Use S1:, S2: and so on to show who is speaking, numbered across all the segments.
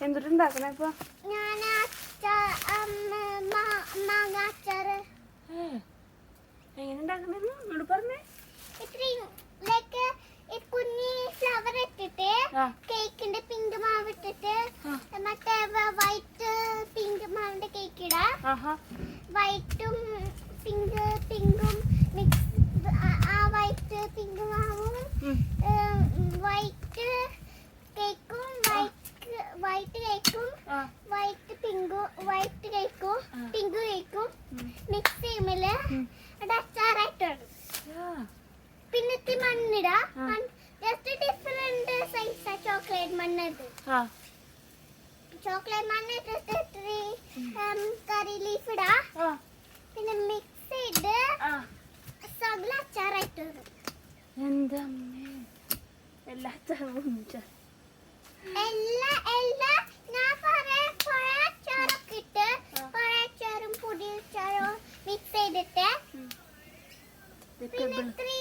S1: എന്തിട്ടുണ്ടാക്കണ ഇപ്പൊ?
S2: ഞാൻ മാങ്ങ അച്ചാറ്
S1: എങ്ങനെ ഉണ്ടാക്കണെന്ന് എന്നോട് പറഞ്ഞേ.
S2: ഇത്രയും ലൈക്ക് കുഞ്ഞി ഫ്ലവർ ഇട്ടിട്ട് കേക്കിന്റെ പിങ്ക് മാവ് ഇട്ടിട്ട് മറ്റേ വൈറ്റ് പിങ്ക് മാവിന്റെ കേക്ക് ഇടാ. വൈറ്റും പിങ്കും മിക്സ്. ആ വൈറ്റ് പിങ്ക് മാവും വൈറ്റ് കേക്കും വൈറ്റ് കേക്കും പിങ്ക് കേക്കും മിക്സ് ചെയ്യുമ്പോള് അത് അച്ചാറായിട്ട് ഇടും. പിന്നെ ഇത്തിരി മണ്ണിടാ. ജസ്റ്റ് ഡിഫറെന്റ് സൈസ് ചോക്ലേറ്റ് മണ്ണിട്ട് ചോക്ലേറ്റ് മണ്ണിട്ടിട്ട് ഇത്തിരി കറി ലീഫ് ഇടാ. പിന്നെ മിക്സ് ചെയ്ത് സകല അച്ചാറായിട്ട് ഇടും.
S1: എന്താ എല്ലാ അച്ചാറും
S2: ഞാൻ കുറെ അച്ചാറൊക്കെ ഇട്ട് കുറെ അച്ചാറും പൊടി അച്ചാറും മിക്സ് ചെയ്തിട്ട് പിന്നെ ഇത്തിരി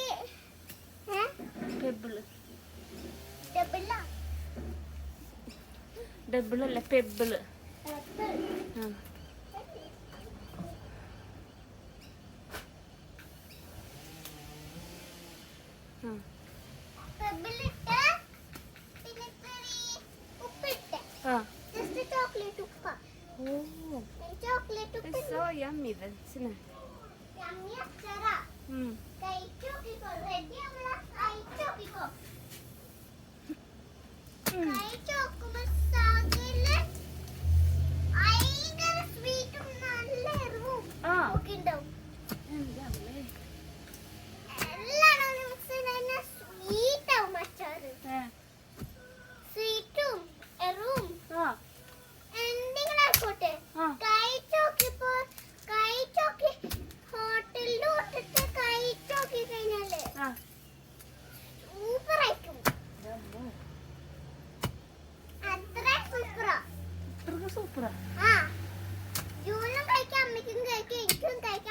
S1: ഡബിളല്ല പെബിള്.
S2: ചോക്ലേറ്റ് ഉപ്പ ചോക്ലേറ്റ് ഉപ്പ്
S1: So yummy, that's nice.
S2: yummy അച്ചാറാ. കഴിച്ചു നോക്കിക്കോ. റെഡി ആവുമ്പോ കഴിച്ചു നോക്കിക്കോ. കഴിച്ചു നോക്കുമ്പോ സകല ഭയങ്കര സ്വീറ്റും നല്ല എരിവും ഒക്കെ ഉണ്ടാവും. എല്ലാം മിക്സ് ചെയ്ത് സ്വീറ്റ് ആവും അച്ചാറ്. സ്വീറ്റും എരിവും എന്തെങ്കിലും ആയിക്കോട്ടെ. കഴിച്ചോക്കി ഹോട്ടലിൽ തൊട്ടിട്ട് കഴിച്ചോക്കി കഴിഞ്ഞാല് സൂപ്പർ ആയിരിക്കും. അത്ര സൂപ്പറാ.
S1: സൂപ്പറാ.
S2: ജൂണിലും കഴിക്കാം, അമ്മയ്ക്കും കഴിക്കാം, എനിക്കും കഴിക്കാം,